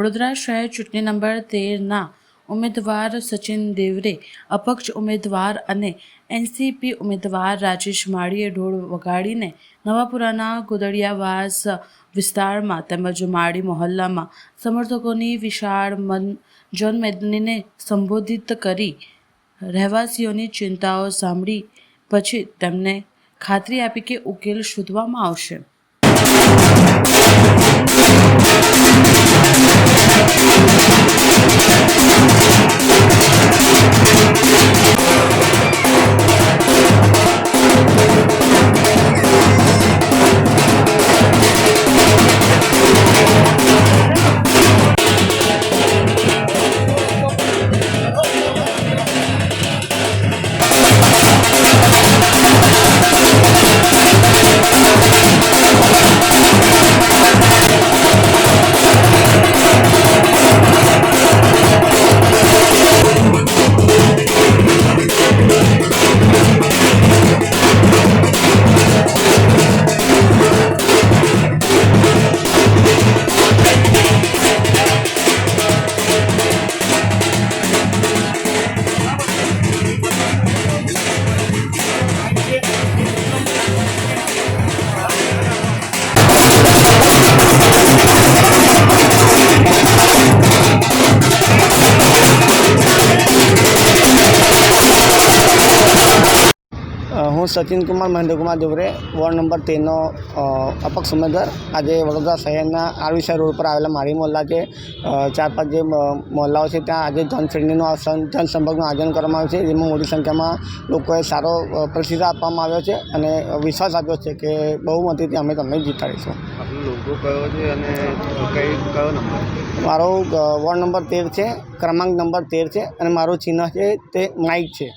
વડોદરા શહેર ચૂંટણી નંબર 13ના ઉમેદવાર સચિન દેવરે અપક્ષ ઉમેદવાર અને એનસીપી ઉમેદવાર રાજેશ માળીએ ઢોલ વગાડીને નવાપુરાના ગોદડિયાવાસ વિસ્તારમાં તેમજ માળી મહોલ્લામાં સમર્થકોની વિશાળ જનમેદનીને સંબોધિત કરી રહેવાસીઓની ચિંતાઓ સાંભળી પછી તેમને ખાતરી આપી કે ઉકેલ શોધવામાં આવશે। હું સચિન કુમાર મહેન્દ્રકુમાર દેવરે વોર્ડ નંબર 13નો અપક્ષ ઉમેદવાર આજે વડોદરા શહેરના આરવીસર રોડ પર આવેલા માળી મહોલ્લા છે 4-5 જે મહોલ્લાઓ છે ત્યાં આજે જનસંપર્કનું આયોજન કરવામાં આવ્યું છે, જેમાં મોટી સંખ્યામાં લોકોએ સારો પ્રતિસાદ આપવામાં આવ્યો છે અને વિશ્વાસ આપ્યો છે કે બહુમતીથી અમે તમને જીતાડીશું। મારો વોર્ડ નંબર 13 છે, ક્રમાંક નંબર 13 છે અને મારું ચિહ્ન છે તે માઇક છે।